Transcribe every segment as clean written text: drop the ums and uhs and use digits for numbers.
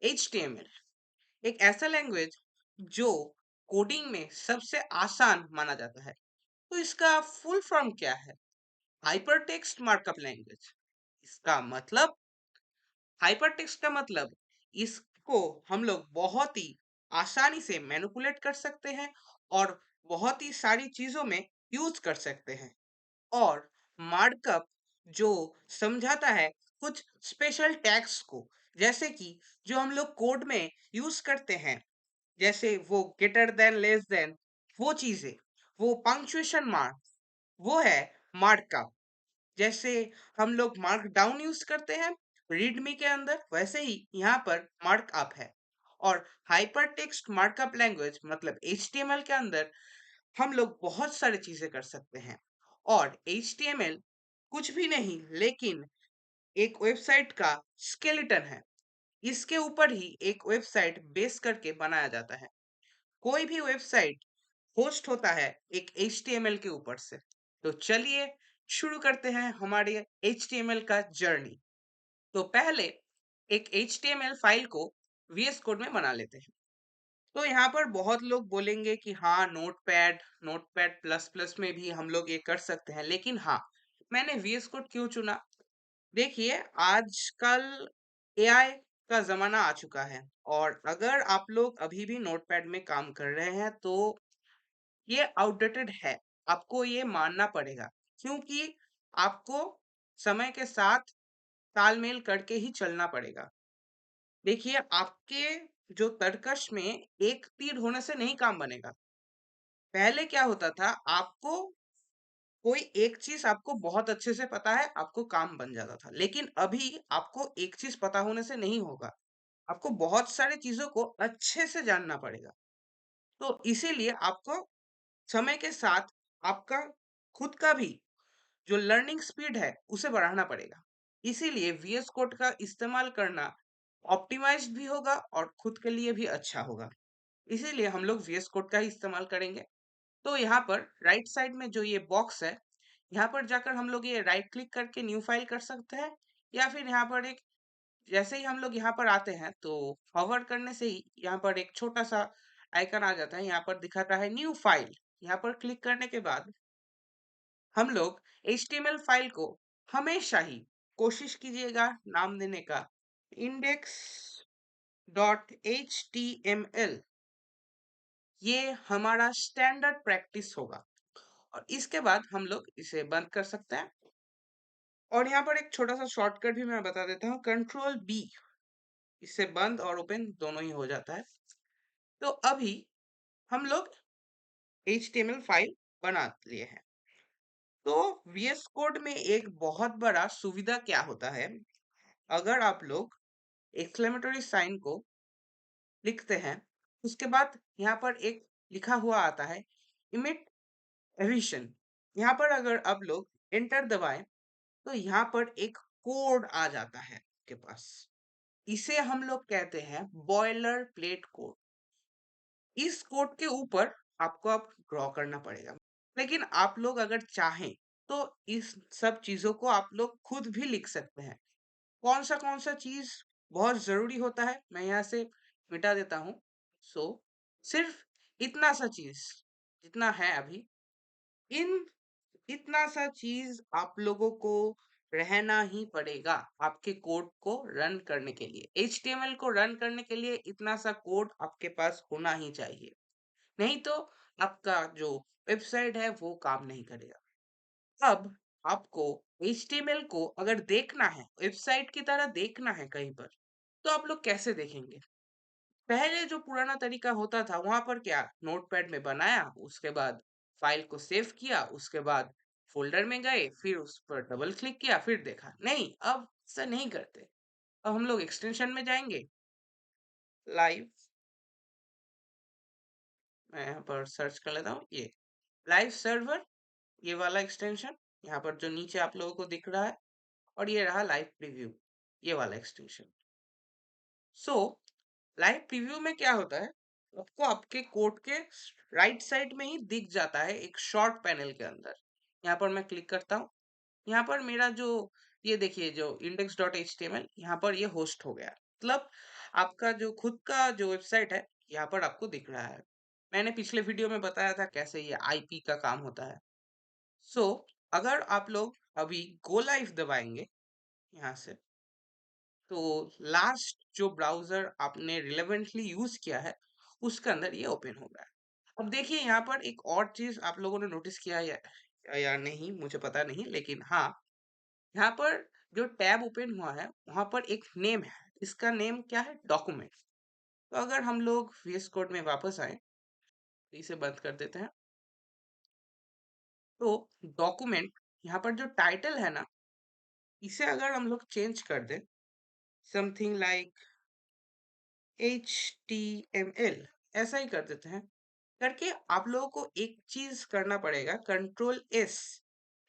HTML एक ऐसा language जो कोडिंग में सबसे आसान माना जाता है। तो इसका फुल फॉर्म क्या है? Hypertext markup language. इसका मतलब हाइपरटेक्स्ट का मतलब इसको हम लोग बहुत ही आसानी से मैनिपुलेट कर सकते हैं और बहुत ही सारी चीजों में यूज कर सकते हैं। और मार्कअप जो समझाता है कुछ स्पेशल टैग्स को, जैसे कि जो हम लोग कोड में यूज करते हैं, जैसे वो ग्रेटर देन लेस देन, वो चीजें, वो पंक्चुएशन मार्क, वो है मार्कअप। जैसे हम लोग मार्क डाउन यूज करते हैं रीडमी के अंदर, वैसे ही यहाँ पर मार्कअप है। और हाइपर टेक्स्ट मार्कअप लैंग्वेज मतलब HTML के अंदर हम लोग बहुत सारी चीजें कर सकते हैं। और HTML कुछ भी नहीं लेकिन एक वेबसाइट का स्केलेटन है। इसके ऊपर ही एक वेबसाइट बेस करके बनाया जाता है। कोई भी वेबसाइट होस्ट होता है एक HTML के ऊपर से। तो चलिए शुरू करते हैं हमारे HTML का जर्नी। तो पहले एक HTML फाइल को VS कोड में बना लेते हैं। तो यहाँ पर बहुत लोग बोलेंगे कि हाँ, नोटपैड नोटपैड प्लस प्लस में भी हम लोग ये कर सकते हैं, लेकिन हाँ, मैंने VS कोड क्यों चुना? देखिए, आजकल AI का जमाना आ चुका है और अगर आप लोग अभी भी नोटपैड में काम कर रहे हैं तो ये आउटडेटेड है। आपको ये मानना पड़ेगा, क्योंकि आपको समय के साथ तालमेल करके ही चलना पड़ेगा। देखिए, आपके जो तर्कश में एक तीर होने से नहीं काम बनेगा। पहले क्या होता था, आपको कोई एक चीज आपको बहुत अच्छे से पता है, आपको काम बन जाता था। लेकिन अभी आपको एक चीज पता होने से नहीं होगा, आपको बहुत सारी चीजों को अच्छे से जानना पड़ेगा। तो इसीलिए आपको समय के साथ आपका खुद का भी जो लर्निंग स्पीड है उसे बढ़ाना पड़ेगा। इसीलिए VS कोड का इस्तेमाल करना ऑप्टिमाइज्ड भी होगा और खुद के लिए भी अच्छा होगा। इसीलिए हम लोग VS कोड का ही इस्तेमाल करेंगे। तो यहाँ पर राइट साइड में जो ये बॉक्स है, यहाँ पर जाकर हम लोग ये राइट क्लिक करके न्यू फाइल कर सकते हैं, या फिर यहाँ पर एक, जैसे ही हम लोग यहाँ पर आते हैं तो हॉवर करने से ही यहाँ पर एक छोटा सा आइकन आ जाता है, यहाँ पर दिखाता है न्यू फाइल। यहाँ पर क्लिक करने के बाद हम लोग HTML फाइल को हमेशा ही कोशिश कीजिएगा नाम देने का index.html। ये हमारा स्टैंडर्ड प्रैक्टिस होगा और इसके बाद हम लोग इसे बंद कर सकते हैं। और यहाँ पर एक छोटा सा शॉर्टकट भी मैं बता देता हूँ, Ctrl+B। इससे बंद और ओपन दोनों ही हो जाता है। तो अभी हम लोग HTML फाइल बना लिए हैं। तो VS कोड में एक बहुत बड़ा सुविधा क्या होता है, अगर आप लोग एक्सक्लेमेटरी साइन को लिखते हैं, उसके बाद यहाँ पर एक लिखा हुआ आता है इमिट एडिशन। यहाँ पर अगर आप लोग एंटर दबाएं तो यहाँ पर एक कोड आ जाता है आपके पास। इसे हम लोग कहते हैं बॉयलर प्लेट कोड। इस कोड के ऊपर आपको अब ड्रॉ करना पड़ेगा, लेकिन आप लोग अगर चाहें तो इस सब चीजों को आप लोग खुद भी लिख सकते हैं। कौन सा चीज बहुत जरूरी होता है मैं यहाँ से मिटा देता हूँ। सो सिर्फ इतना सा चीज जितना है अभी, इन इतना सा चीज आप लोगों को रहना ही पड़ेगा आपके कोड को रन करने के लिए। HTML को रन करने के लिए इतना सा कोड आपके पास होना ही चाहिए, नहीं तो आपका जो वेबसाइट है वो काम नहीं करेगा। अब आपको HTML को अगर देखना है, वेबसाइट की तरह देखना है कहीं पर, तो आप लोग कैसे देखेंगे? पहले जो पुराना तरीका होता था वहां पर क्या, नोटपैड में बनाया, उसके बाद फाइल को सेव किया, उसके बाद फोल्डर में गए, फिर उस पर डबल क्लिक किया, फिर देखा। नहीं, अब ऐसा नहीं करते। अब हम लोग एक्सटेंशन में जाएंगे, लाइव, मैं यहाँ पर सर्च कर लेता हूँ, ये लाइव सर्वर, ये वाला एक्सटेंशन यहाँ पर जो नीचे आप लोगों को दिख रहा है, और ये रहा लाइव प्रीव्यू, ये वाला एक्सटेंशन। सो लाइव प्रीव्यू में क्या होता है, आपको आपके कोड के राइट साइड में ही दिख जाता है एक शॉर्ट पैनल के अंदर। यहाँ पर मैं क्लिक करता हूँ, यहाँ पर मेरा जो, ये देखिए जो index.html यहाँ पर ये होस्ट हो गया। मतलब आपका जो खुद का जो वेबसाइट है, यहाँ पर आपको दिख रहा है। मैंने पिछले वीडियो में बताया था कैसे ये आईपी का काम होता है। सो अगर आप लोग अभी गो लाइव दबाएंगे यहाँ से, तो लास्ट जो ब्राउजर आपने रिलेवेंटली यूज किया है उसके अंदर ये ओपन होगा। अब देखिए यहाँ पर एक और चीज आप लोगों ने नोटिस किया या नहीं मुझे पता नहीं, लेकिन हाँ, यहाँ पर जो टैब ओपन हुआ है वहां पर एक नेम है। इसका नेम क्या है? डॉक्यूमेंट। तो अगर हम लोग VS कोड में वापस आए तो इसे बंद कर देते हैं। तो डॉक्यूमेंट यहाँ पर जो टाइटल है ना, इसे अगर हम लोग चेंज कर दें समथिंग लाइक HTML, ऐसा ही कर देते हैं करके, आप लोगों को एक चीज करना पड़ेगा, कंट्रोल S।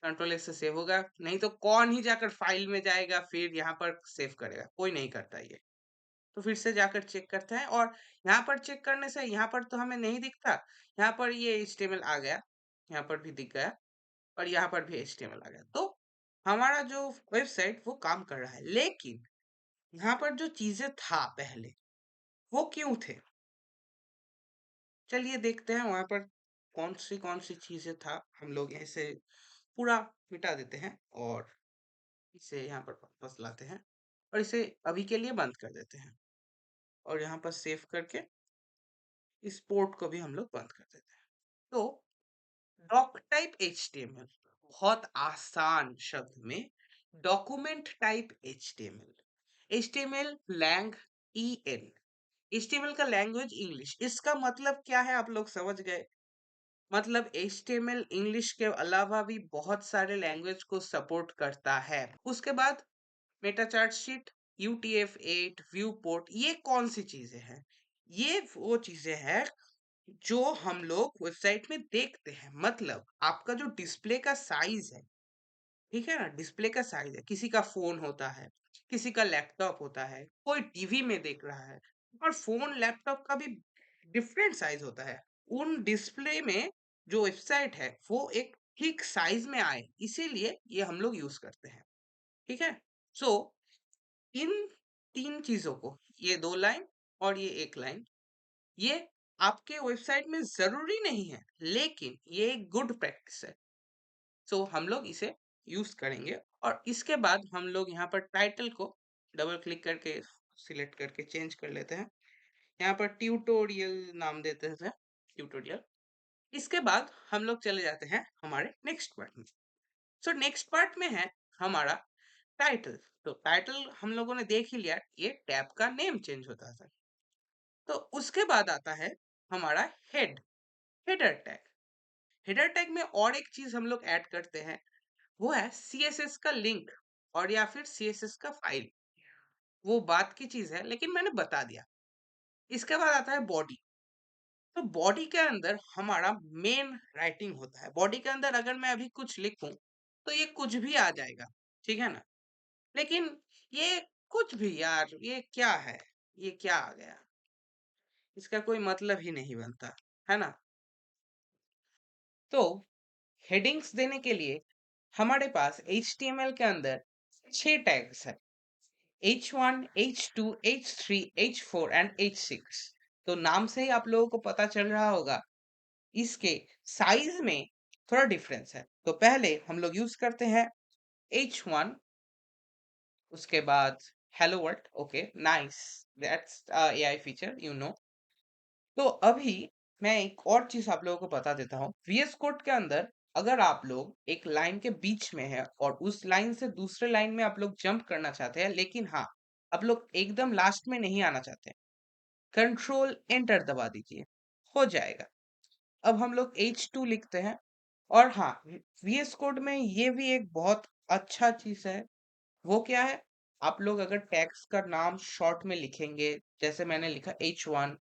कंट्रोल S से सेव होगा, नहीं तो कौन ही जाकर फाइल में जाएगा फिर यहाँ पर सेव करेगा, कोई नहीं करता ये। तो फिर से जाकर चेक करते हैं, और यहाँ पर चेक करने से यहाँ पर तो हमें नहीं दिखता, यहाँ पर ये HTML आ गया, यहाँ पर भी दिख गया, और यहाँ पर भी HTML आ गया। तो हमारा जो वेबसाइट वो काम कर रहा है। लेकिन यहाँ पर जो चीजें था पहले वो क्यों थे, चलिए देखते हैं वहां पर कौन सी चीजें था। हम लोग इसे पूरा मिटा देते हैं और इसे यहाँ पर वापस लाते हैं, और इसे अभी के लिए बंद कर देते हैं, और यहाँ पर सेव करके इस पोर्ट को भी हम लोग बंद कर देते हैं। तो डॉक टाइप HTML, बहुत आसान शब्द में document type HTML। HTML lang EN, HTML का लैंग्वेज इंग्लिश। इसका मतलब क्या है आप लोग समझ गए? मतलब HTML इंग्लिश के अलावा भी बहुत सारे लैंग्वेज को सपोर्ट करता है। उसके बाद Meta chart sheet, UTF-8, view port, ये कौन सी चीजें हैं? ये वो चीजें हैं जो हम लोग वेबसाइट में देखते हैं। मतलब आपका जो डिस्प्ले का साइज है, ठीक है ना, डिस्प्ले का साइज है, किसी का फोन होता है, किसी का लैपटॉप होता है, कोई टीवी में देख रहा है, और फोन लैपटॉप का भी डिफरेंट साइज होता है। उन डिस्प्ले में जो वेबसाइट है वो एक ठीक साइज में आए, इसीलिए ये हम लोग यूज करते हैं। ठीक है। सो इन तीन चीजों को, ये दो लाइन और ये एक लाइन, ये आपके वेबसाइट में जरूरी नहीं है, लेकिन ये एक गुड प्रैक्टिस है। सो हम लोग इसे यूज करेंगे, और इसके बाद हम लोग यहाँ पर टाइटल को डबल क्लिक करके सिलेक्ट करके चेंज कर लेते हैं। यहाँ पर ट्यूटोरियल नाम देते हैं, ट्यूटोरियल। इसके बाद हम लोग चले जाते हैं हमारे नेक्स्ट पार्ट में। सो नेक्स्ट पार्ट में है हमारा टाइटल। तो टाइटल हम लोगों ने देख ही लिया, ये टैब का नेम चेंज होता था। तो उसके बाद आता है हमारा हेडर टैग। हेडर टैग में और एक चीज हम लोग ऐड करते हैं, वो है CSS का लिंक, और या फिर CSS का फाइल। वो बात की चीज है, लेकिन मैंने बता दिया। इसके बाद आता है बॉडी। तो बॉडी के अंदर हमारा मेन राइटिंग होता है। बॉडी के अंदर अगर मैं अभी कुछ लिखूं तो ये कुछ भी आ जाएगा, ठीक है ना। लेकिन ये कुछ भी, यार ये क्या है, ये क्या आ गया, इसका कोई मतलब ही नहीं बनता, है ना। तो हेडिंग्स देने के लिए हमारे पास HTML के अंदर 6 टैग्स है, H1, H2, H3, H4 and H6। तो नाम से ही आप लोगों को पता चल रहा होगा, इसके साइज में थोड़ा डिफरेंस है। तो पहले हम लोग यूज करते हैं H1, उसके बाद hello world. Okay, nice, that's AI feature, you know. तो अभी मैं एक और चीज आप लोगों को बता देता हूँ। VS कोड के अंदर अगर आप लोग एक लाइन के बीच में है और उस लाइन से दूसरे लाइन में आप लोग जंप करना चाहते हैं, लेकिन हाँ, आप लोग एकदम लास्ट में नहीं आना चाहते, कंट्रोल एंटर दबा दीजिए, हो जाएगा। अब हम लोग H2 लिखते हैं। और हाँ, VS कोड में ये भी एक बहुत अच्छा चीज है। वो क्या है? आप लोग अगर टैग्स का नाम शॉर्ट में लिखेंगे, जैसे मैंने लिखा H1,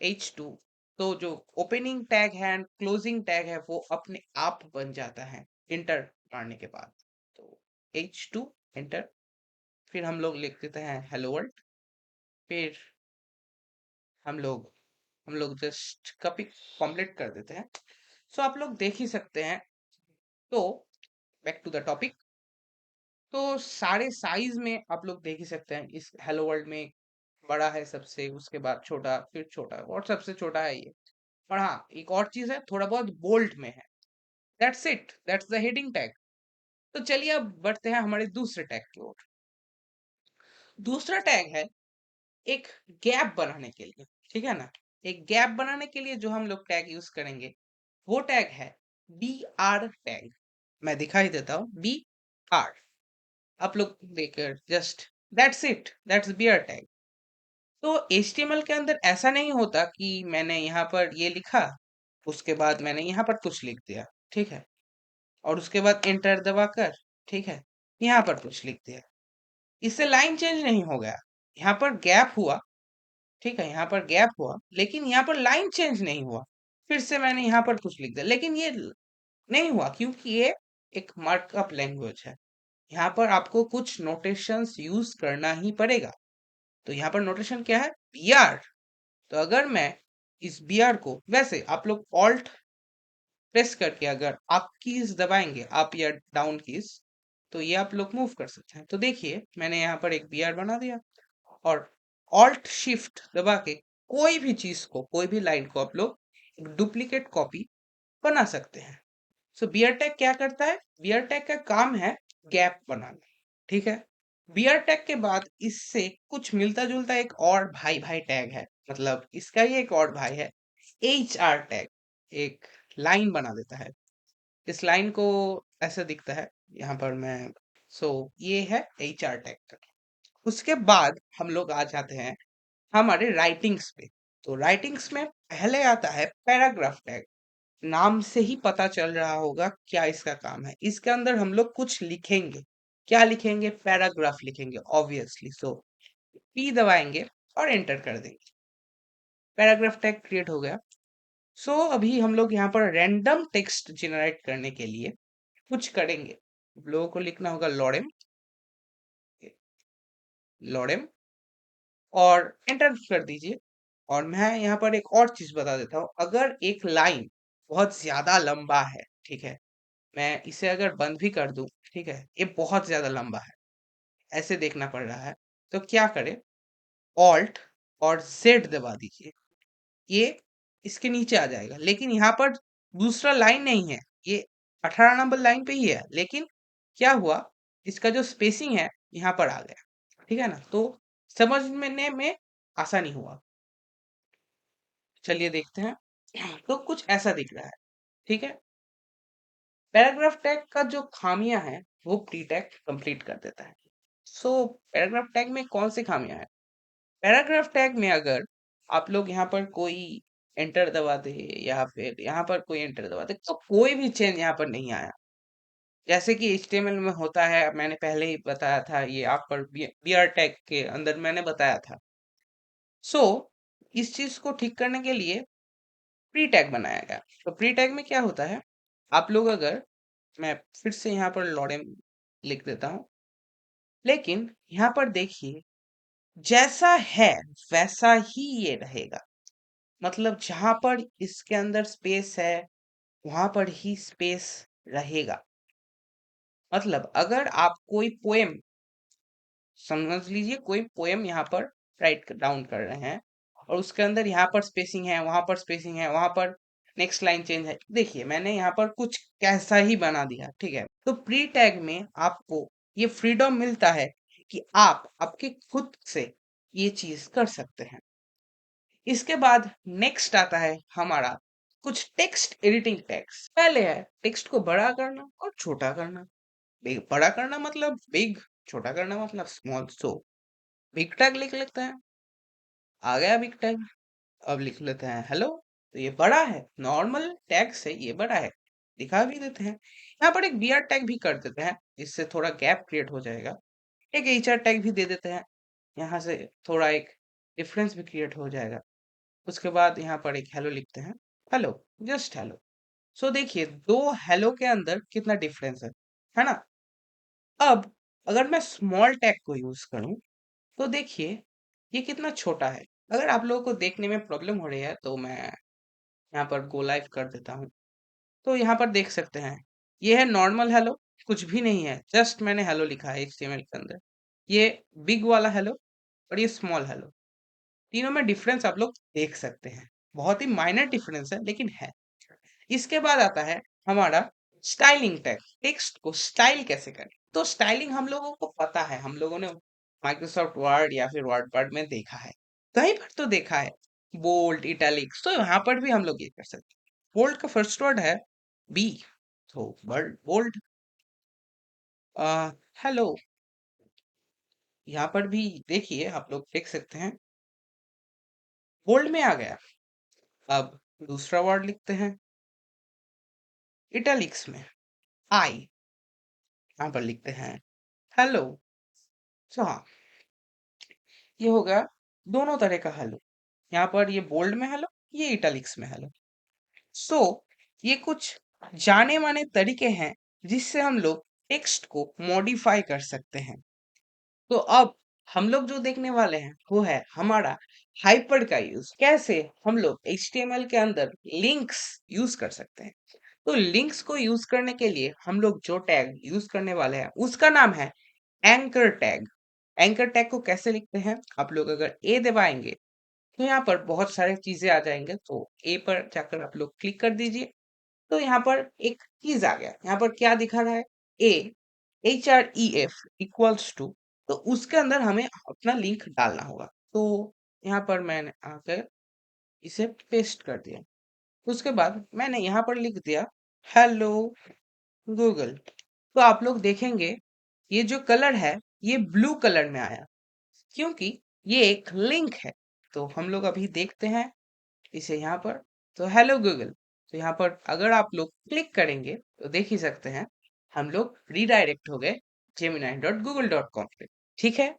H2, तो जो ओपनिंग टैग है एंड क्लोजिंग टैग है वो अपने आप बन जाता है इंटर मारने के बाद। तो H2 एंटर, फिर हम लोग लिख देते हैं हेलो वर्ल्ड। फिर हम लोग जस्ट कॉपी कंप्लीट कर देते हैं। सो आप लोग देख ही सकते हैं। तो बैक टू द टॉपिक। तो सारे साइज में आप लोग देख ही सकते हैं इस हेलो वर्ल्ड में। बड़ा है सबसे, उसके बाद छोटा, फिर छोटा और सबसे छोटा है ये। और हाँ, एक और चीज है, थोड़ा बहुत बोल्ड में है। That's it, that's the heading tag. तो चलिए अब बढ़ते हैं हमारे दूसरे टैग की ओर। दूसरा टैग है एक गैप बनाने के लिए, ठीक है ना। एक गैप बनाने के लिए जो हम लोग टैग यूज करेंगे वो टैग है बी आर टैग। मैं दिखाई देता हूँ, बी आर, आप लोग देखकर just, that's it, that's B R tag. तो HTML के अंदर ऐसा नहीं होता कि मैंने यहाँ पर ये लिखा, उसके बाद मैंने यहाँ पर कुछ लिख दिया, ठीक है, और उसके बाद एंटर दबाकर, ठीक है, यहाँ पर कुछ लिख दिया। इससे लाइन चेंज नहीं हो गया, यहाँ पर गैप हुआ, ठीक है, यहाँ पर गैप हुआ, लेकिन यहाँ पर लाइन चेंज नहीं हुआ। फिर से मैंने यहाँ पर कुछ लिख दिया, लेकिन ये नहीं हुआ, क्योंकि ये एक मार्कअप लैंग्वेज है। यहाँ पर आपको कुछ नोटेशंस यूज करना ही पड़ेगा। तो यहाँ पर नोटेशन क्या है, बीआर। तो अगर मैं इस बीआर को, वैसे आप लोग ऑल्ट प्रेस करके अगर आप कीज दबाएंगे, अप या डाउन कीज, तो ये आप लोग मूव कर सकते हैं। तो देखिए मैंने यहाँ पर एक बीआर बना दिया, और ऑल्ट शिफ्ट दबा के कोई भी चीज को, कोई भी लाइन को आप लोग एक डुप्लीकेट कॉपी बना सकते हैं। सो बियर टैग क्या करता है, बियर टैग का काम है गैप बनाना, ठीक है। बियर टैग के बाद इससे कुछ मिलता जुलता एक और भाई भाई टैग है, मतलब इसका ही एक और भाई है, एच आर टैग। एक लाइन बना देता है, इस लाइन को ऐसा दिखता है यहाँ पर मैं। सो ये है एच आर टैग का। उसके बाद हम लोग आ जाते हैं हमारे राइटिंग्स पे। तो राइटिंग्स में पहले आता है पैराग्राफ टैग। नाम से ही पता चल रहा होगा क्या इसका काम है। इसके अंदर हम लोग कुछ लिखेंगे। क्या लिखेंगे, पैराग्राफ लिखेंगे ऑब्वियसली। सो पी दबाएंगे और एंटर कर देंगे, पैराग्राफ टैग क्रिएट हो गया। सो अभी हम लोग यहाँ पर रैंडम टेक्स्ट जनरेट करने के लिए कुछ करेंगे। लोगों को लिखना होगा लॉरेम, लॉरेम, और एंटर कर दीजिए। और मैं यहाँ पर एक और चीज बता देता हूँ, अगर एक लाइन बहुत ज्यादा लंबा है, ठीक है, मैं इसे अगर बंद भी कर दूं, ठीक है, ये बहुत ज्यादा लंबा है, ऐसे देखना पड़ रहा है, तो क्या करें, ऑल्ट और जेड दबा दीजिए, ये इसके नीचे आ जाएगा। लेकिन यहाँ पर दूसरा लाइन नहीं है, ये 18 नंबर लाइन पे ही है, लेकिन क्या हुआ, इसका जो स्पेसिंग है यहाँ पर आ गया, ठीक है ना। तो समझने में आसानी हुआ। चलिए देखते हैं। तो कुछ ऐसा दिख रहा है, ठीक है। पैराग्राफ टैग का जो खामियां है वो प्री टैग कंप्लीट कर देता है। सो पैराग्राफ टैग में कौन सी खामियां है, पैराग्राफ टैग में अगर आप लोग यहाँ पर कोई एंटर दबा दे, या फिर यहाँ पर कोई एंटर दबा दे, तो कोई भी चेंज यहाँ पर नहीं आया। जैसे कि HTML में होता है, मैंने पहले ही बताया था, ये आप पर बीआर टैग के अंदर मैंने बताया था। सो इस चीज को ठीक करने के लिए प्री टैग बनाया गया। तो प्री टैग में क्या होता है, आप लोग अगर, मैं फिर से यहाँ पर लॉरेम लिख देता हूँ, लेकिन यहाँ पर देखिए जैसा है वैसा ही ये रहेगा। मतलब जहां पर इसके अंदर स्पेस है वहां पर ही स्पेस रहेगा। मतलब अगर आप कोई पोएम, समझ लीजिए कोई पोएम यहाँ पर राइट डाउन कर रहे हैं, और उसके अंदर यहाँ पर स्पेसिंग है, वहां पर स्पेसिंग है, वहां पर नेक्स्ट लाइन चेंज है, देखिए मैंने यहाँ पर कुछ कैसा ही बना दिया, ठीक है। तो प्री टैग में आपको ये फ्रीडम मिलता है कि आप आपके खुद से ये चीज कर सकते हैं। इसके बाद नेक्स्ट आता है हमारा कुछ टेक्स्ट एडिटिंग टैग्स। पहले है टेक्स्ट को बड़ा करना और छोटा करना। बिग बड़ा करना मतलब बिग, छोटा करना मतलब स्मॉल। सो बिग टैग लिख लेते हैं, आ गया बिग टैग। अब लिख लेते हैं हेलो, तो ये बड़ा है, नॉर्मल टैग से ये बड़ा है, दिखा भी देते हैं। यहाँ पर एक बीआर टैग भी कर देते हैं, इससे थोड़ा गैप क्रिएट हो जाएगा। एक एचआर टैग भी दे देते हैं, यहाँ से थोड़ा एक डिफरेंस भी क्रिएट हो जाएगा। उसके बाद यहाँ पर एक हेलो लिखते हैं, हेलो, जस्ट हेलो। सो देखिए दो हेलो के अंदर कितना डिफरेंस है ना। अब अगर मैं स्मॉल टैग को यूज करूं, तो देखिए ये कितना छोटा है। अगर आप लोगों को देखने में प्रॉब्लम हो रही है तो मैं यहाँ पर गो लाइव कर देता हूँ। तो यहाँ पर देख सकते हैं, ये है नॉर्मल हेलो, कुछ भी नहीं है, जस्ट मैंने हेलो लिखा है HTML के अंदर। ये बिग वाला हेलो और ये स्मॉल हेलो। तीनों में डिफरेंस आप लोग देख सकते हैं। बहुत ही माइनर डिफरेंस है लेकिन है। इसके बाद आता है हमारा स्टाइलिंग टैग। टेक्स्ट को स्टाइल कैसे करें? तो स्टाइलिंग हम लोगों को पता है, हम लोगों ने माइक्रोसॉफ्ट वर्ड या फिर वर्ड में देखा है, कहीं पर तो देखा है, बोल्ड, इटैलिक्स। तो यहाँ पर भी हम लोग ये कर सकते हैं। बोल्ड का फर्स्ट वर्ड है बी, तो बोल्ड बोल्ड। हेलो, यहाँ पर भी देखिए, आप लोग देख सकते हैं बोल्ड में आ गया। अब दूसरा वर्ड लिखते हैं इटैलिक्स में, आई। यहाँ पर लिखते हैं हेलो। सो हाँ, ये हो गया दोनों तरह का हेलो। यहाँ पर ये बोल्ड में हेलो, ये इटैलिक्स में हेलो। सो ये कुछ जाने माने तरीके हैं जिससे हम लोग टेक्स्ट को मॉडिफाई कर सकते हैं। तो अब हम लोग जो देखने वाले हैं वो है हमारा हाइपर का यूज। कैसे हम लोग HTML के अंदर लिंक्स यूज कर सकते हैं। तो लिंक्स को यूज करने के लिए हम लोग जो टैग यूज करने वाले हैं उसका नाम है एंकर टैग। एंकर टैग को कैसे लिखते हैं? आप लोग अगर ए दबाएंगे तो यहाँ पर बहुत सारे चीजें आ जाएंगे, तो ए पर जाकर आप लोग क्लिक कर दीजिए। तो यहाँ पर एक चीज आ गया, यहाँ पर क्या दिखा रहा है? ए HREF इक्वल्स टू, तो उसके अंदर हमें अपना लिंक डालना होगा। तो यहाँ पर मैंने आकर इसे पेस्ट कर दिया। उसके बाद मैंने यहाँ पर लिख दिया हेलो गूगल। तो आप लोग देखेंगे ये जो कलर है ये ब्लू कलर में आया, क्योंकि ये एक लिंक है। तो हम लोग अभी देखते हैं इसे यहाँ पर। तो हेलो गूगल, तो यहाँ पर अगर आप लोग क्लिक करेंगे तो देख ही सकते हैं हम लोग रीडायरेक्ट हो गए gemini.google.com पे। ठीक है।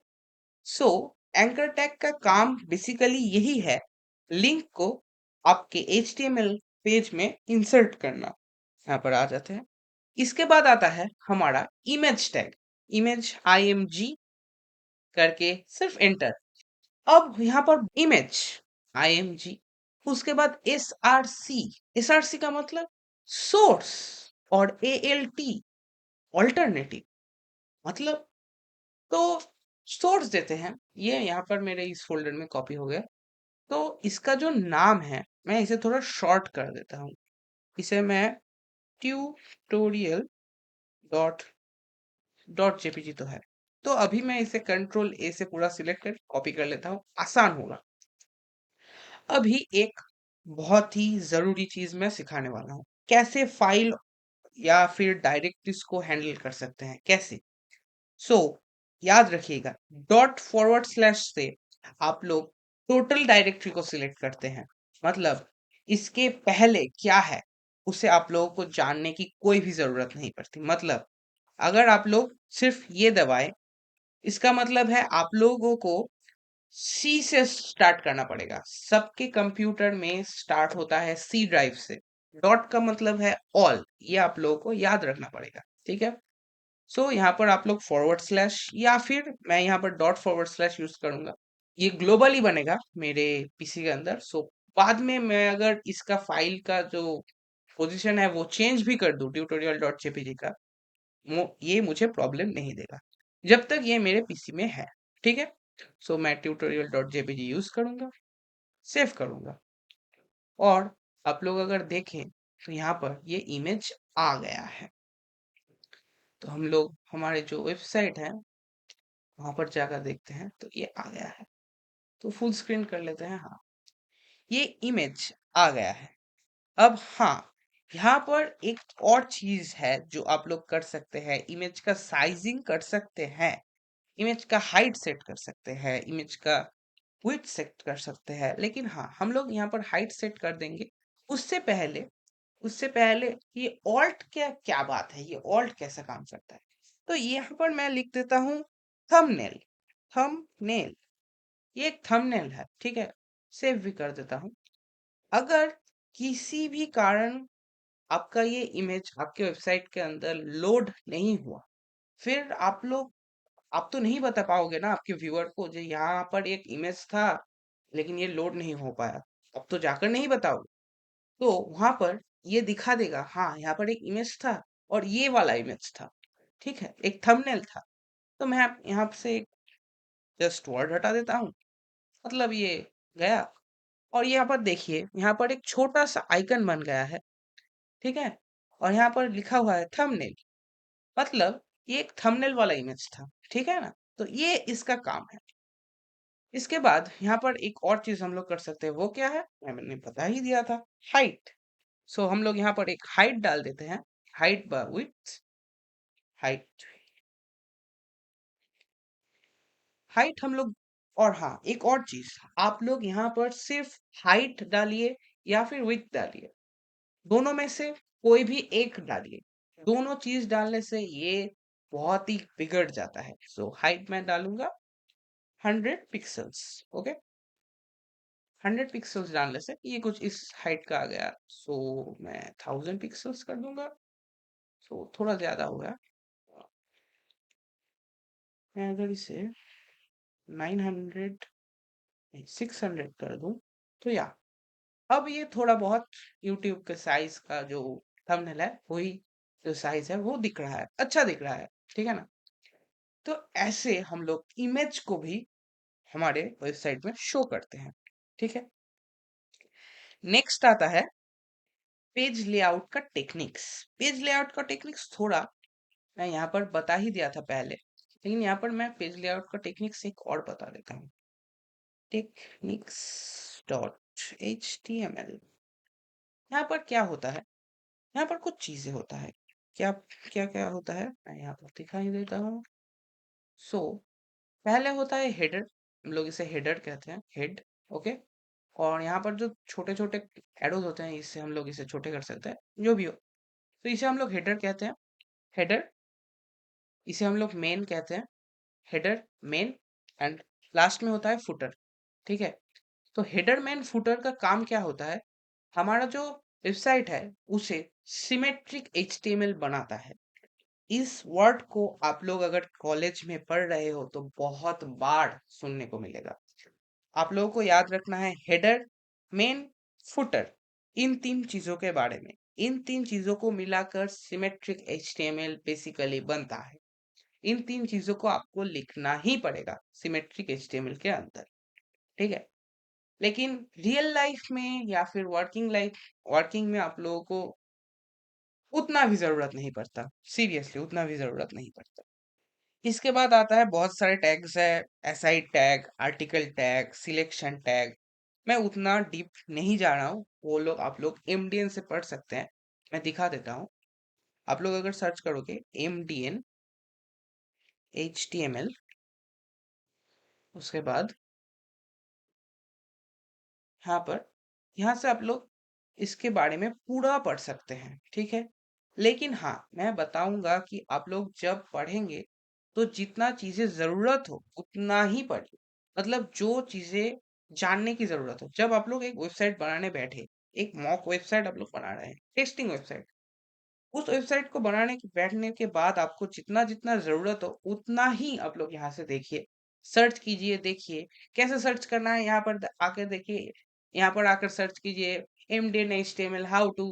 सो एंकर टैग का काम बेसिकली यही है, लिंक को आपके HTML पेज में इंसर्ट करना। यहाँ पर आ जाते हैं। इसके बाद आता है हमारा इमेज टैग। इमेज IMG करके सिर्फ एंटर। अब यहाँ पर इमेज IMG, उसके बाद SRC का मतलब सोर्स, और ALT ऑल्टरनेटिव मतलब। तो सोर्स देते हैं, ये यहाँ पर मेरे इस फोल्डर में कॉपी हो गया। तो इसका जो नाम है मैं इसे थोड़ा शॉर्ट कर देता हूँ। इसे मैं ट्यूटोरियल डॉट डॉट जेपीजी तो है। तो अभी मैं इसे कंट्रोल A से पूरा सिलेक्ट कर कॉपी कर लेता हूँ, आसान होगा। अभी एक बहुत ही जरूरी चीज मैं सिखाने वाला हूँ, कैसे फाइल या फिर डायरेक्टरीज को हैंडल कर सकते हैं कैसे। सो याद रखिएगा, ./ से आप लोग टोटल डायरेक्टरी को सिलेक्ट करते हैं। मतलब इसके पहले क्या है उसे आप लोगों को जानने की कोई भी जरूरत नहीं पड़ती। मतलब अगर आप लोग सिर्फ ये दबाएं, इसका मतलब है आप लोगों को सी से स्टार्ट करना पड़ेगा। सबके कंप्यूटर में स्टार्ट होता है C ड्राइव से। डॉट का मतलब है ऑल, ये आप लोगों को याद रखना पड़ेगा। ठीक है। सो यहाँ पर आप लोग / या फिर मैं यहाँ पर ./ यूज करूंगा। ये ग्लोबली बनेगा मेरे पीसी के अंदर। सो बाद में मैं अगर इसका फाइल का जो पोजीशन है वो चेंज भी कर दूं tutorial.jpg का, ये मुझे प्रॉब्लम नहीं देगा जब तक ये मेरे पीसी में है। ठीक है। सो मैं tutorial.jpg यूज करूंगा, सेव करूंगा, और आप लोग अगर देखें तो यहाँ पर ये इमेज आ गया है। तो हम लोग हमारे जो वेबसाइट है वहां पर जाकर देखते हैं तो ये आ गया है। तो फुल स्क्रीन कर लेते हैं। हाँ, ये इमेज आ गया है। अब हाँ, यहाँ पर एक और चीज है जो आप लोग कर सकते हैं, इमेज का साइजिंग कर सकते हैं, इमेज का हाइट सेट कर सकते हैं, इमेज का विड्थ सेट कर सकते हैं। लेकिन हाँ, हम लोग यहाँ पर हाइट सेट कर देंगे। उससे पहले उससे पहले ये ऑल्ट क्या क्या बात है, ये ऑल्ट कैसा काम करता है? तो यहाँ पर मैं लिख देता हूँ थंबनेल। थंबनेल, ये एक थंबनेल है। ठीक है। सेव भी कर देता हूँ। अगर किसी भी कारण आपका ये इमेज आपके वेबसाइट के अंदर लोड नहीं हुआ, फिर आप तो नहीं बता पाओगे ना आपके व्यूअर को जो यहाँ पर एक इमेज था लेकिन ये लोड नहीं हो पाया। अब तो जाकर नहीं बताओगे। तो वहां पर ये दिखा देगा, हाँ यहाँ पर एक इमेज था और ये वाला इमेज था। ठीक है, एक थंबनेल था। तो मैं यहाँ से जस्ट वर्ड हटा देता हूँ। मतलब ये गया, और यहाँ पर देखिए, यहाँ पर एक छोटा सा आइकन बन गया है, ठीक है, और यहाँ पर लिखा हुआ है थंबनेल। मतलब ये एक थंबनेल वाला इमेज था, ठीक है ना। तो ये इसका काम है। इसके बाद यहाँ पर एक और चीज हम लोग कर सकते हैं, वो क्या है, मैंने बता ही दिया था, हाइट। सो हम लोग यहाँ पर एक हाइट डाल देते हैं, height bye width, height, height हम लोग। और हाँ, एक और चीज, आप लोग यहाँ पर सिर्फ हाइट डालिए या फिर विड्थ डालिए, दोनों में से कोई भी एक डालिए। दोनों चीज डालने से ये बहुत ही बिगड़ जाता है। सो हाइट मैं डालूंगा 100 पिक्सल्स, ओके। 100 पिक्सल्स डालने से ये कुछ इस हाइट का आ गया। सो मैं 1000 पिक्सल्स कर दूंगा। सो थोड़ा ज्यादा हो गया। मैं अगर इसे 900 600 कर दूं, तो या अब ये थोड़ा बहुत यूट्यूब के साइज का जो थंबनेल है, वही जो साइज है वो दिख रहा है, अच्छा दिख रहा है, ठीक है ना। तो ऐसे हम लोग इमेज को भी हमारे वेबसाइट में शो करते हैं, ठीक है। नेक्स्ट आता है पेज लेआउट का टेक्निक्स। पेज लेआउट का टेक्निक्स थोड़ा मैं यहाँ पर बता ही दिया था पहले, लेकिन यहाँ पर मैं पेज लेआउट का टेक्निक्स एक और बता देता हूँ। Techniques dot HTML। यहाँ पर क्या होता है, यहाँ पर कुछ चीजें होता है। क्या क्या क्या होता है, मैं यहाँ पर दिखाई देता हूँ। सो पहले होता है हेडर, हम लोग इसे हेडर कहते हैं, हेड, ओके। और यहाँ पर जो छोटे छोटे एरोज होते हैं, इससे हम लोग इसे छोटे कर सकते हैं, जो भी हो। तो इसे हम लोग हेडर कहते हैं, हेडर। इसे हम लोग मेन कहते हैं, हेडर, मेन। एंड लास्ट में होता है फुटर, ठीक है। तो हेडर मेन फुटर का काम क्या होता है, हमारा जो वेबसाइट है उसे सिमेट्रिक HTML बनाता है। इस वर्ड को आप लोग अगर कॉलेज में पढ़ रहे हो तो बहुत बार सुनने को मिलेगा। आप लोगों को याद रखना है हेडर, मेन, फुटर, इन तीन चीजों के बारे में। इन तीन चीजों को मिलाकर सिमेट्रिक HTML बेसिकली बनता है। इन तीन चीजों को आपको लिखना ही पड़ेगा सिमेट्रिक HTML के अंदर, ठीक है। लेकिन रियल लाइफ में या फिर वर्किंग में आप लोगों को उतना भी जरूरत नहीं पड़ता, सीरियसली उतना भी जरूरत नहीं पड़ता। इसके बाद आता है बहुत सारे टैग्स है, SI tag, article tag, selection tag. मैं उतना डीप नहीं जा रहा हूँ, वो लोग आप लोग MDN से पढ़ सकते हैं। मैं दिखा देता हूँ। आप लोग अगर सर्च करोगे MDN HTML, उसके बाद यहाँ पर, यहाँ से आप लोग इसके बारे में पूरा पढ़ सकते हैं, ठीक है। लेकिन हाँ, मैं बताऊंगा कि आप लोग जब पढ़ेंगे तो जितना चीजें जरूरत हो उतना ही पढ़िए। मतलब जो चीजें जानने की जरूरत हो, जब आप लोग एक वेबसाइट बनाने बैठे, एक मॉक वेबसाइट आप लोग बना रहे हैं, टेस्टिंग वेबसाइट, उस वेबसाइट को बनाने के बैठने के बाद आपको जितना जितना जरूरत हो उतना ही आप लोग यहाँ से देखिए, सर्च कीजिए, देखिए कैसे सर्च करना है। यहाँ पर आकर देखिए, यहाँ पर आकर सर्च कीजिए MDN HTML, how to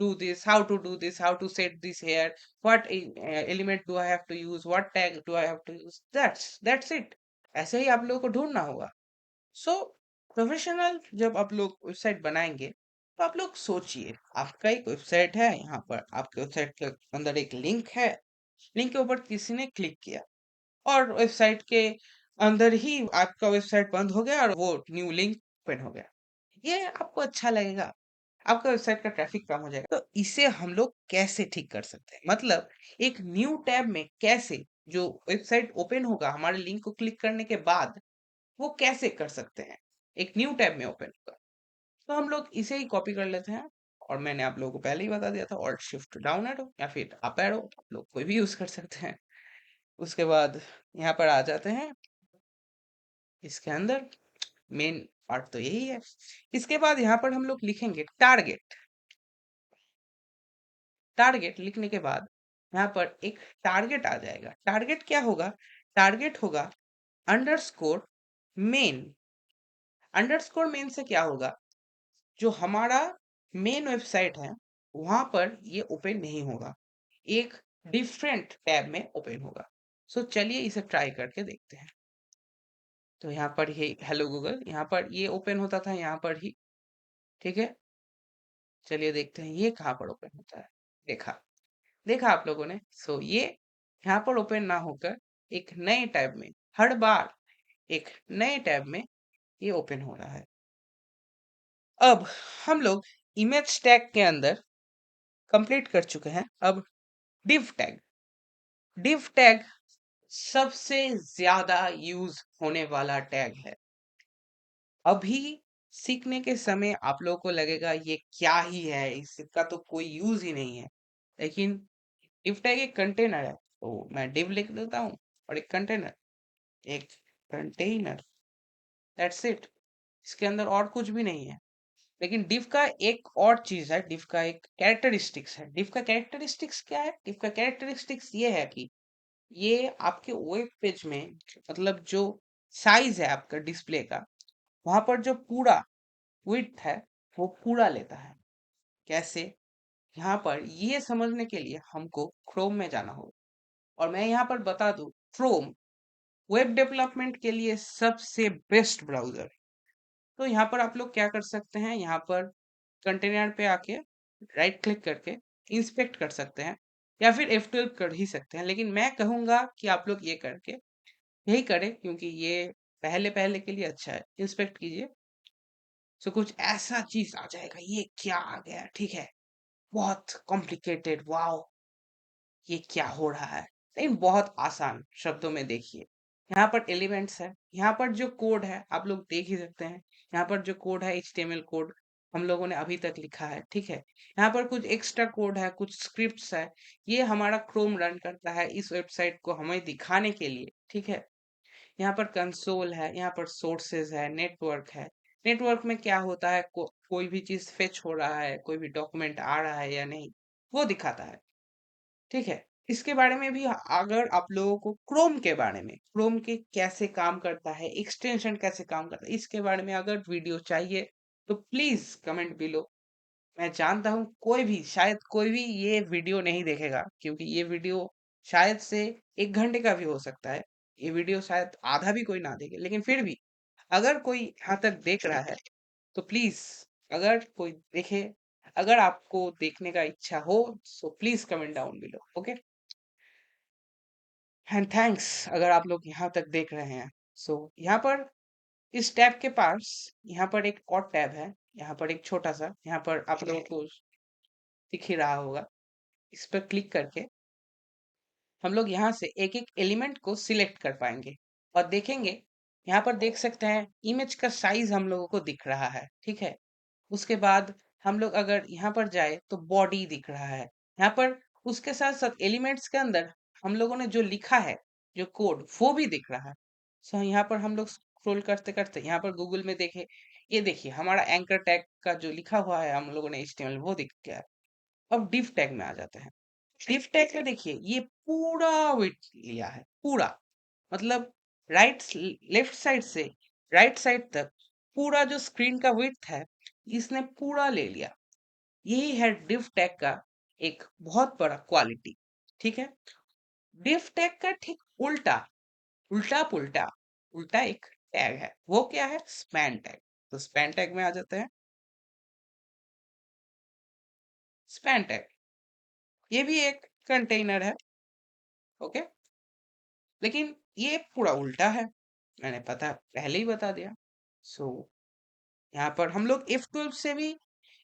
do this, how to do this, how to set this here, what element do I have to use, what tag do I have to use, that's it. ऐसे ही आप लोगों को ढूंढना होगा। सो professional जब आप लोग वेबसाइट बनाएंगे, तो आप लोग सोचिए, आपका एक वेबसाइट है, यहाँ पर आपके वेबसाइट के अंदर एक लिंक है, लिंक के ऊपर किसी ने क्लिक किया और वेबसाइट के अंदर ही आपका वेबसाइट बंद हो गया और वो न्यू लिंक ओपन हो गया। ये आपको अच्छा लगेगा? आपका वेबसाइट का ट्रैफिक कम हो जाएगा। तो इसे हम लोग कैसे ठीक कर सकते हैं, मतलब एक न्यू टैब में कैसे, जो वेबसाइट ओपन होगा हमारे लिंक को क्लिक करने के बाद, वो कैसे कर सकते हैं, एक न्यू टैब में ओपन होगा। तो हम लोग इसे ही कॉपी कर लेते हैं, और मैंने आप लोगों को पहले ही बता दिया था, ऑल्ट शिफ्ट डाउन एरो या फिर अप एरो, आप लोग कोई भी यूज कर सकते हैं। उसके बाद यहाँ पर आ जाते हैं इसके अंदर, मेन पार्ट तो यही है। इसके बाद यहाँ पर हम लोग लिखेंगे टारगेट। टारगेट लिखने के बाद यहाँ पर एक टारगेट आ जाएगा। टारगेट क्या होगा, टारगेट होगा अंडरस्कोर मेन। अंडरस्कोर मेन से क्या होगा, जो हमारा मेन वेबसाइट है वहां पर ये ओपन नहीं होगा, एक डिफरेंट टैब में ओपन होगा। सो चलिए इसे ट्राई करके देखते हैं। तो यहाँ पर ये हेलो गूगल, यहाँ पर ये ओपन होता था यहाँ पर ही। ठीक है, चलिए देखते हैं ये कहाँ पर ओपन होता है। देखा, देखा आप लोगों ने। सो ये यहाँ पर ओपन ना होकर एक नए टैब में, हर बार एक नए टैब में ये ओपन हो रहा है। अब हम लोग इमेज टैग के अंदर कंप्लीट कर चुके हैं। अब डिव टैग, डिव टैग सबसे ज्यादा यूज होने वाला टैग है। अभी सीखने के समय आप लोगों को लगेगा ये क्या ही है, इसका तो कोई यूज ही नहीं है। लेकिन डिव टैग एक कंटेनर है, तो मैं डिव लिख देता हूँ और एक कंटेनर, दैट्स इट। इसके अंदर और कुछ भी नहीं है। लेकिन div का एक और चीज है, div का एक कैरेक्टरिस्टिक्स है। div का कैरेक्टरिस्टिक्स क्या है? div का कैरेक्टरिस्टिक्स ये है कि ये आपके वेब पेज में, मतलब जो साइज है आपका डिस्प्ले का, वहां पर जो पूरा विड्थ है वो पूरा लेता है। कैसे? यहाँ पर ये समझने के लिए हमको क्रोम में जाना होगा। और मैं यहाँ पर बता दूं, क्रोम वेब डेवलपमेंट के लिए सबसे बेस्ट ब्राउजर। तो यहाँ पर आप लोग क्या कर सकते हैं, यहाँ पर कंटेनर पे आके राइट क्लिक करके इंस्पेक्ट कर सकते हैं, या फिर F12 कर ही सकते हैं। लेकिन मैं कहूंगा कि आप लोग ये करके यही करें, क्योंकि ये पहले पहले के लिए अच्छा है। इंस्पेक्ट कीजिए, तो कुछ ऐसा चीज आ जाएगा, ये क्या आ गया, ठीक है, बहुत कॉम्प्लिकेटेड, वाओ ये क्या हो रहा है। लेकिन बहुत आसान शब्दों में देखिए, यहाँ पर एलिमेंट्स है, यहाँ पर जो कोड है आप लोग देख ही सकते हैं। यहाँ पर जो कोड है HTML कोड हम लोगों ने अभी तक लिखा है, ठीक है। यहाँ पर कुछ एक्स्ट्रा कोड है, कुछ स्क्रिप्ट्स है, ये हमारा क्रोम रन करता है इस वेबसाइट को हमें दिखाने के लिए, ठीक है। यहाँ पर कंसोल है, यहाँ पर सोर्सेज है, नेटवर्क है। नेटवर्क में क्या होता है, कोई भी चीज फेच हो रहा है, कोई भी डॉक्यूमेंट आ रहा है या नहीं, वो दिखाता है, ठीक है। इसके बारे में भी, अगर आप लोगों को क्रोम के बारे में, क्रोम के कैसे काम करता है, एक्सटेंशन कैसे काम करता है, इसके बारे में अगर वीडियो चाहिए तो प्लीज कमेंट बिलो। मैं जानता हूँ कोई भी, शायद कोई भी ये वीडियो नहीं देखेगा, क्योंकि ये वीडियो शायद से 1 घंटे का भी हो सकता है। ये वीडियो शायद आधा भी कोई ना देखे, लेकिन फिर भी अगर कोई यहाँ तक देख रहा है तो प्लीज, अगर कोई देखे, अगर आपको देखने का इच्छा हो, so please comment down below, okay. And thanks अगर आप लोग यहाँ तक देख रहे हैं। सो यहाँ पर इस टैब के पास, यहाँ पर एक और टैब है, यहाँ पर एक छोटा सा, यहाँ पर आप लोगों को दिख ही रहा होगा। इस पर क्लिक करके हम लोग यहाँ से एक एक एलिमेंट को सिलेक्ट कर पाएंगे और देखेंगे। यहाँ पर देख सकते हैं इमेज का साइज हम लोगों को दिख रहा है, ठीक है। उसके बाद हम लोग अगर यहाँ पर जाए तो बॉडी दिख रहा है। यहाँ पर उसके साथ साथ एलिमेंट्स के अंदर हम लोगों ने जो लिखा है, जो कोड, वो भी दिख रहा है। सो यहाँ पर हम लोग स्क्रॉल करते करते यहाँ पर गूगल में देखे, ये देखिए हमारा एंकर टैग का जो लिखा हुआ है हम लोगों ने HTML, वो दिख गया है। अब डिव टैग में आ जाते हैं। डिव टैग में देखिए ये पूरा विड्थ लिया है, पूरा, मतलब राइट लेफ्ट साइड से राइट साइड तक पूरा जो स्क्रीन का विड्थ है, इसने पूरा ले लिया। यही है डिव टैग का एक बहुत बड़ा क्वालिटी, ठीक है। डिव टैग का ठीक उल्टा, उल्टा पुल्टा उल्टा एक टैग है, वो क्या है? Span tag. तो स्पैन टैग में आ जाते हैं। स्पैन टैग ये भी एक कंटेनर है, ओके, लेकिन ये पूरा उल्टा है, मैंने पता पहले ही बता दिया। सो यहाँ पर हम लोग F12 से भी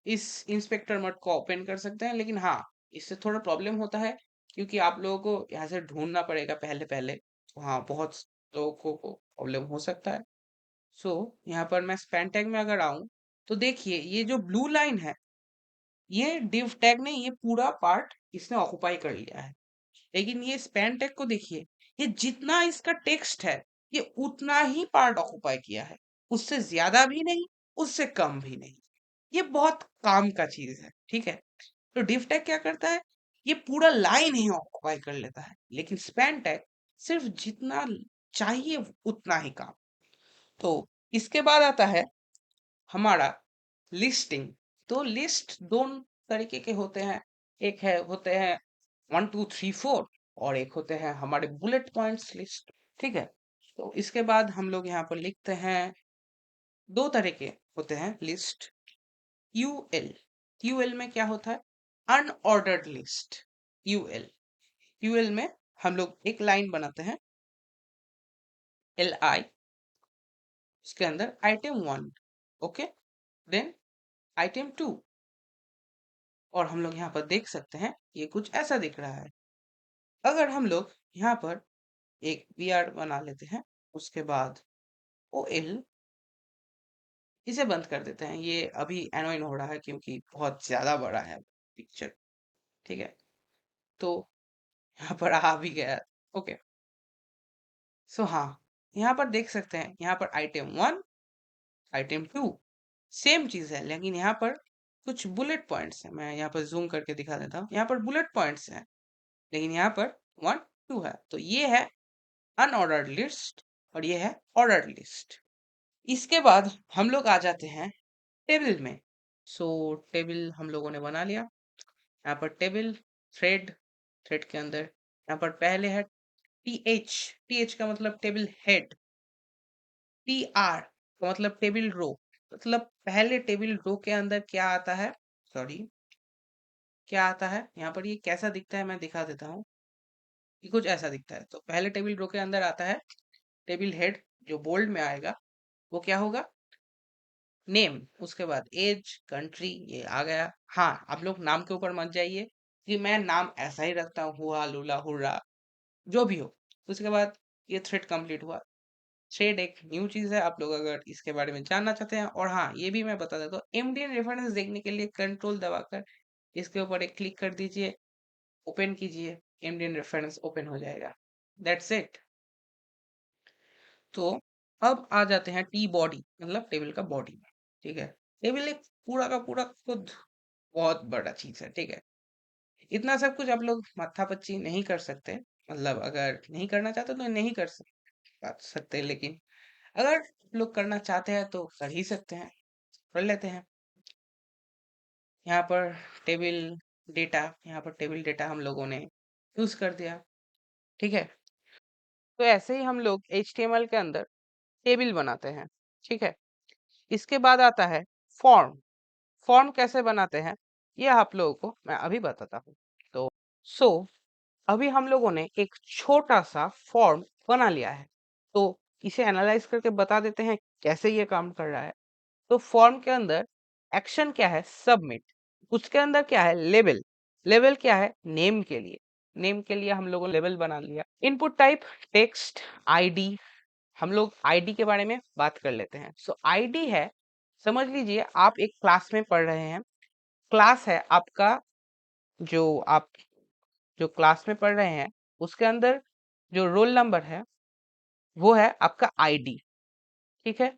इस इंस्पेक्टर मोड को ओपन कर सकते हैं, लेकिन हाँ, इससे थोड़ा प्रॉब्लम होता है, क्योंकि आप लोगों को यहाँ से ढूंढना पड़ेगा पहले पहले। हाँ, बहुत लोगों को प्रॉब्लम हो सकता है। सो यहाँ पर मैं स्पैन टैग में अगर आऊं, तो देखिए ये जो ब्लू लाइन है, ये डिव टैग ने ये पूरा पार्ट इसने ऑक्युपाई कर लिया है। लेकिन ये स्पैन टैग को देखिए, ये जितना इसका टेक्स्ट है, ये उतना ही पार्ट ऑक्युपाई किया है, उससे ज्यादा भी नहीं, उससे कम भी नहीं। ये बहुत काम का चीज है, ठीक है। तो डिव टैग क्या करता है, ये पूरा लाइन ही ऑक्युपाई कर लेता है, लेकिन स्पैन टैग सिर्फ जितना चाहिए उतना ही काम। तो इसके बाद आता है हमारा लिस्टिंग। तो लिस्ट दो तरीके के होते हैं, एक है होते हैं 1 2 3 4, और एक होते हैं हमारे बुलेट पॉइंट्स लिस्ट, ठीक है। तो इसके बाद हम लोग यहाँ पर लिखते हैं, दो तरह के होते हैं लिस्ट। यूएल, यूएल में क्या होता है? Unordered list. यूएल, यूएल में हम लोग एक लाइन बनाते हैं, एल आई, उसके अंदर आइटम 1, ओके, देन आइटम 2, और हम लोग यहाँ पर देख सकते हैं ये कुछ ऐसा दिख रहा है। अगर हम लोग यहाँ पर एक वी आर बना लेते हैं, उसके बाद ओ एल, इसे बंद कर देते हैं। ये अभी एनोइन हो रहा है क्योंकि बहुत ज्यादा बड़ा है पिक्चर, ठीक है। तो यहाँ पर आ भी गया, ओके। सो हाँ, यहाँ पर देख सकते हैं, यहाँ पर आइटम 1, आइटम 2 सेम चीज है, लेकिन यहाँ पर कुछ बुलेट पॉइंट्स हैं। मैं यहाँ पर जूम करके दिखा देता हूँ, यहाँ पर बुलेट पॉइंट्स हैं, लेकिन यहाँ पर 1 2 है। तो ये है अनऑर्डर्ड लिस्ट और ये है ऑर्डर्ड लिस्ट। इसके बाद हम लोग आ जाते हैं टेबल में। सो टेबल हम लोगों ने बना लिया। यहाँ पर टेबल, थ्रेड, थ्रेड के अंदर यहाँ पर पहले है टी एच, टी एच का मतलब टेबल हेड, टी आर का मतलब टेबल रो। मतलब पहले टेबल रो के अंदर क्या आता है, सॉरी, क्या आता है यहाँ पर, ये कैसा दिखता है मैं दिखा देता हूँ। ये कुछ ऐसा दिखता है। तो पहले टेबल रो के अंदर आता है टेबल हेड, जो बोल्ड में आएगा वो क्या होगा, नेम, उसके बाद एज, कंट्री, ये आ गया। हाँ, आप लोग नाम के ऊपर मत जाइए कि मैं नाम ऐसा ही रखता हूँ, हुआ, लूला, हुर्रा, जो भी हो। उसके बाद ये थ्रेड कंप्लीट हुआ। थ्रेड एक न्यू चीज है, आप लोग अगर इसके बारे में जानना चाहते हैं। और हाँ, ये भी मैं बता देता हूँ, एमडीएन रेफरेंस देखने के लिए कंट्रोल दबाकर इसके ऊपर एक क्लिक कर दीजिए, ओपन कीजिए, एमडीएन रेफरेंस ओपन हो जाएगा। That's it. तो अब आ जाते हैं टी बॉडी, मतलब टेबल का बॉडी, ठीक है। टेबल एक पूरा का पूरा खुद बहुत बड़ा चीज है, ठीक है। इतना सब कुछ आप लोग माथा पच्ची नहीं कर सकते, मतलब अगर नहीं करना चाहते तो नहीं कर सकते, लेकिन अगर आप लोग करना चाहते हैं तो कर ही सकते हैं, कर लेते हैं। यहाँ पर टेबल डेटा, यहाँ पर टेबल डेटा हम लोगों ने यूज कर दिया, ठीक है। तो ऐसे ही हम लोग HTML के अंदर टेबल बनाते हैं, ठीक है। इसके बाद आता है फॉर्म। फॉर्म कैसे बनाते हैं ये आप लोगों को मैं अभी बताता हूँ। तो सो अभी हम लोगों ने एक छोटा सा फॉर्म बना लिया है, तो इसे एनालाइज करके बता देते हैं कैसे ये काम कर रहा है। तो फॉर्म के अंदर एक्शन क्या है, सबमिट। उसके अंदर क्या है, लेबल। लेबल क्या है, नेम के लिए। नेम के लिए हम लोगों ने लेबल बना लिया। Input type text, ID. हम लोग आईडी के बारे में बात कर लेते हैं। सो आईडी है, समझ लीजिए आप एक क्लास में पढ़ रहे हैं। क्लास है आपका, जो आप जो क्लास में पढ़ रहे हैं उसके अंदर जो रोल नंबर है वो है आपका आईडी, ठीक है।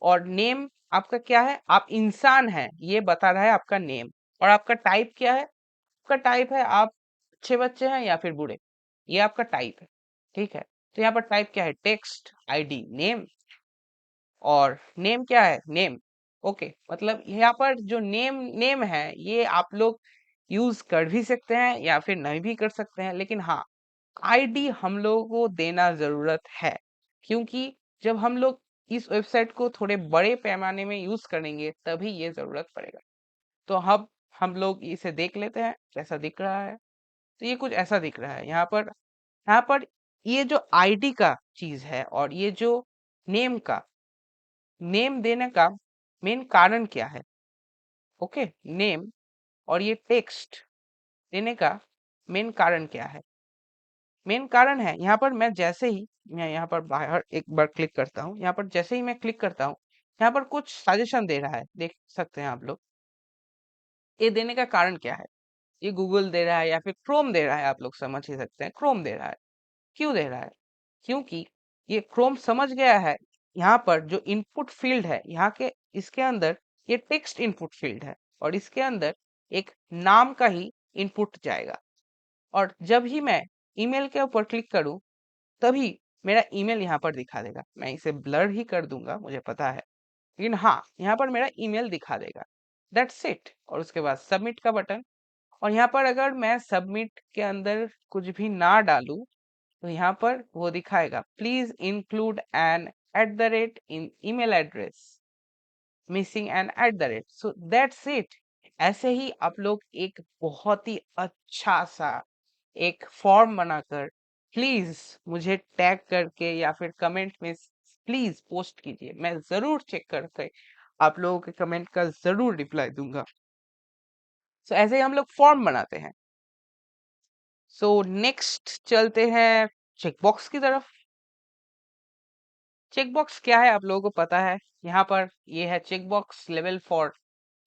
और नेम आपका क्या है, आप इंसान है ये बता रहा है आपका नेम। और आपका टाइप क्या है, आपका टाइप है आप अच्छे बच्चे हैं या फिर बुरे, ये आपका टाइप है, ठीक है। तो यहाँ पर टाइप क्या है, टेक्स्ट, आईडी, नेम। और नेम क्या है, नेम, ओके। मतलब यहाँ पर जो नेम नेम है ये आप लोग यूज कर भी सकते हैं या फिर नहीं भी कर सकते हैं, लेकिन हाँ, आईडी हम लोगों को देना जरूरत है, क्योंकि जब हम लोग इस वेबसाइट को थोड़े बड़े पैमाने में यूज करेंगे तभी ये जरूरत पड़ेगा। तो हम लोग इसे देख लेते हैं कैसा दिख रहा है। तो ये कुछ ऐसा दिख रहा है यहाँ पर ये जो आईडी का चीज है और ये जो नेम का, नेम देने का मेन कारण क्या है, ओके, नेम और ये टेक्स्ट देने का मेन कारण क्या है। मेन कारण है यहाँ पर, मैं यहाँ पर बाहर एक बार क्लिक करता हूँ, यहाँ पर जैसे ही मैं क्लिक करता हूँ यहाँ पर कुछ सजेशन दे रहा है, देख सकते हैं आप लोग। ये देने का कारण क्या है, ये गूगल दे रहा है या फिर क्रोम दे रहा है, आप लोग समझ ही सकते हैं क्रोम दे रहा है। क्यों दे रहा है, क्योंकि ये क्रोम समझ गया है यहाँ पर जो इनपुट फील्ड है यहाँ के, इसके अंदर ये टेक्स्ट इनपुट फील्ड है और इसके अंदर एक नाम का ही इनपुट जाएगा। और जब ही मैं ईमेल के ऊपर क्लिक करूं तभी मेरा ईमेल यहाँ पर दिखा देगा। मैं इसे ब्लर ही कर दूंगा, मुझे पता है, लेकिन हाँ, यहाँ पर मेरा ईमेल दिखा देगा। That's it. और उसके बाद सबमिट का बटन। और यहाँ पर अगर मैं सबमिट के अंदर कुछ भी ना डालूं तो यहाँ पर वो दिखाएगा please include an at the rate in email address, missing an at the rate, so that's it. ऐसे ही आप लोग एक बहुत ही अच्छा सा एक फॉर्म बनाकर प्लीज मुझे टैग करके या फिर कमेंट में प्लीज पोस्ट कीजिए, मैं जरूर चेक करके आप लोगों के कमेंट का जरूर रिप्लाई दूंगा। सो ऐसे ही हम लोग फॉर्म बनाते हैं। सो नेक्स्ट चलते हैं चेकबॉक्स की तरफ। चेकबॉक्स क्या है आप लोगों को पता है, यहाँ पर ये है checkbox level for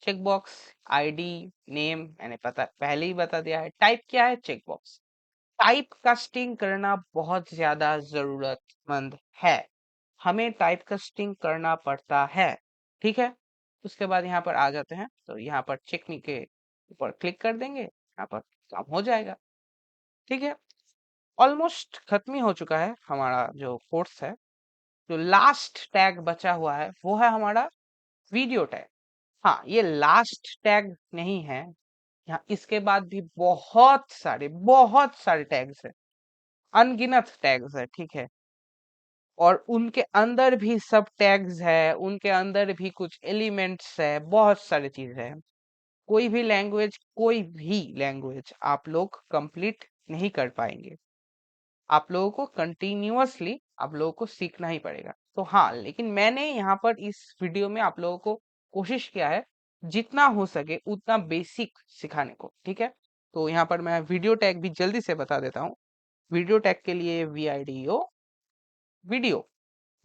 checkbox ID name, मैंने पता पहले ही बता दिया है। टाइप क्या है चेकबॉक्स, टाइप कास्टिंग करना बहुत ज्यादा जरूरतमंद है, हमें टाइप कास्टिंग करना पड़ता है, ठीक है। उसके बाद यहाँ पर आ जाते हैं, तो यहाँ पर चेक मी के ऊपर क्लिक कर देंगे, यहाँ पर काम हो जाएगा, ठीक है। ऑलमोस्ट खत्म ही हो चुका है हमारा जो कोर्स है। जो लास्ट टैग बचा हुआ है वो है हमारा वीडियो टैग। हाँ, ये लास्ट टैग नहीं है, यहाँ इसके बाद भी बहुत सारे टैग्स है, अनगिनत टैग्स है, ठीक है। और उनके अंदर भी सब टैग्स है, उनके अंदर भी कुछ एलिमेंट्स है, बहुत सारी चीजें हैं। कोई भी लैंग्वेज आप लोग कंप्लीट नहीं कर पाएंगे, आप लोगों को कंटिन्यूअसली आप लोगों को सीखना ही पड़ेगा। तो हाँ, लेकिन मैंने यहाँ पर इस वीडियो में आप लोगों को कोशिश किया है जितना हो सके उतना बेसिक सिखाने को, ठीक है। तो यहाँ पर मैं वीडियो टैग भी जल्दी से बता देता हूँ। वीडियो टैग के लिए VIDO वीडियो,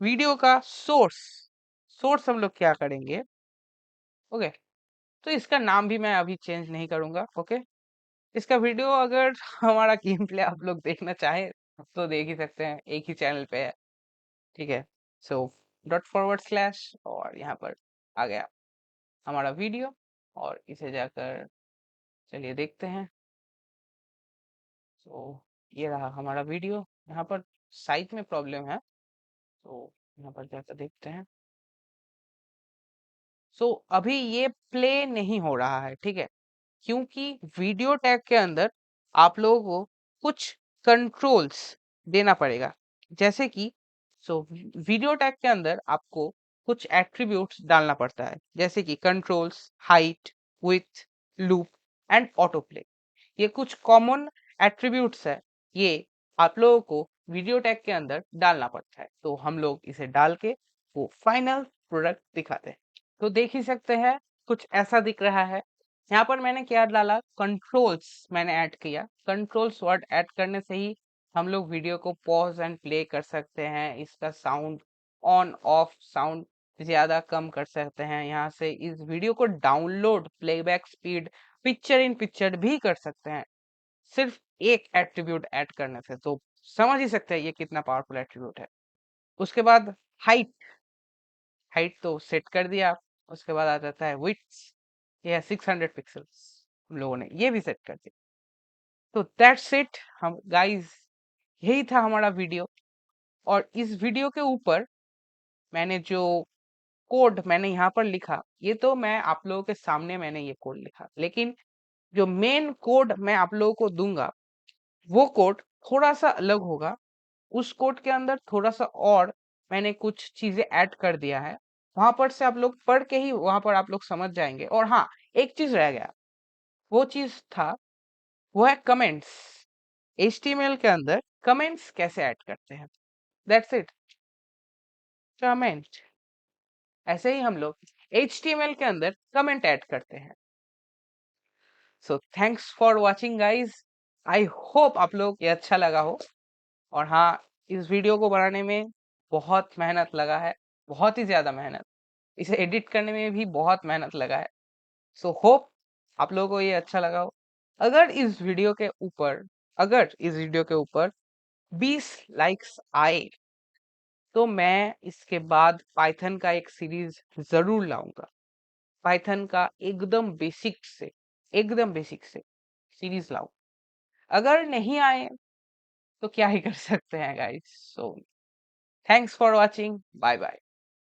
वीडियो का सोर्स, सोर्स हम लोग क्या करेंगे, ओके। तो इसका नाम भी मैं अभी चेंज नहीं करूंगा, ओके। इसका वीडियो अगर हमारा गेम प्ले आप लोग देखना चाहे तो देख ही सकते हैं, एक ही चैनल पे है, ठीक है। सो ./, और यहाँ पर आ गया हमारा वीडियो, और इसे जाकर चलिए देखते हैं। तो ये रहा हमारा वीडियो, यहाँ पर साइट में प्रॉब्लम है, तो यहाँ पर जाकर देखते हैं। सो अभी ये प्ले नहीं हो रहा है, ठीक है, क्योंकि वीडियो टैग के अंदर आप लोगों को कुछ कंट्रोल्स देना पड़ेगा, जैसे कि वीडियो टैग के अंदर आपको कुछ एट्रीब्यूट्स डालना पड़ता है, जैसे कि controls, height, width, loop and auto play. ये कुछ कॉमन एट्रीब्यूट्स है, ये आप लोगों को वीडियो टैग के अंदर डालना पड़ता है। तो हम लोग इसे डाल के वो फाइनल प्रोडक्ट दिखाते हैं। तो देख ही सकते हैं कुछ ऐसा दिख रहा है। यहाँ पर मैंने क्या डाला, कंट्रोल्स मैंने ऐड किया। कंट्रोल्स वर्ड ऐड करने से ही हम लोग वीडियो को पॉज एंड प्ले कर सकते हैं, इसका साउंड ऑन ऑफ, साउंड ज्यादा कम कर सकते हैं, यहाँ से इस वीडियो को download, playback speed, picture in picture भी कर सकते हैं, सिर्फ एक एट्रीब्यूट ऐड करने से। तो समझ ही सकते हैं ये कितना पावरफुल एट्रीब्यूट है। उसके बाद हाइट, हाइट तो सेट कर दिया। उसके बाद आ जाता है विड्थ, ये है 600 पिक्सल्स, हम लोगों ने ये भी सेट कर दिया। तो दैट्स इट हम गाइस, यही था हमारा वीडियो। और इस वीडियो के ऊपर मैंने जो कोड मैंने यहाँ पर लिखा, ये तो मैं आप लोगों के सामने मैंने ये कोड लिखा, लेकिन जो मेन कोड मैं आप लोगों को दूंगा वो कोड थोड़ा सा अलग होगा। उस कोड के अंदर थोड़ा सा और मैंने कुछ चीजें ऐड कर दिया है, वहां पर से आप लोग पढ़ के ही वहां पर आप लोग समझ जाएंगे। और हाँ, एक चीज रह गया, वो चीज था, वो है कमेंट्स। HTML के अंदर कमेंट्स कैसे ऐड करते हैं, दैट्स इट, कमेंट। ऐसे ही हम लोग HTML के अंदर कमेंट ऐड करते हैं। सो thanks for watching guys, I hope आप लोग ये अच्छा लगा हो। और हाँ, इस वीडियो को बनाने में बहुत मेहनत लगा है, बहुत ही ज्यादा मेहनत, इसे एडिट करने में भी बहुत मेहनत लगा है। सो होप आप लोगों को ये अच्छा लगा हो। अगर इस वीडियो के ऊपर अगर इस वीडियो के ऊपर 20 लाइक्स आए तो मैं इसके बाद पाइथन का एक सीरीज जरूर लाऊंगा, पाइथन का एकदम बेसिक से सीरीज लाऊं। अगर नहीं आए तो क्या ही कर सकते हैं guys. So thanks for watching, bye bye.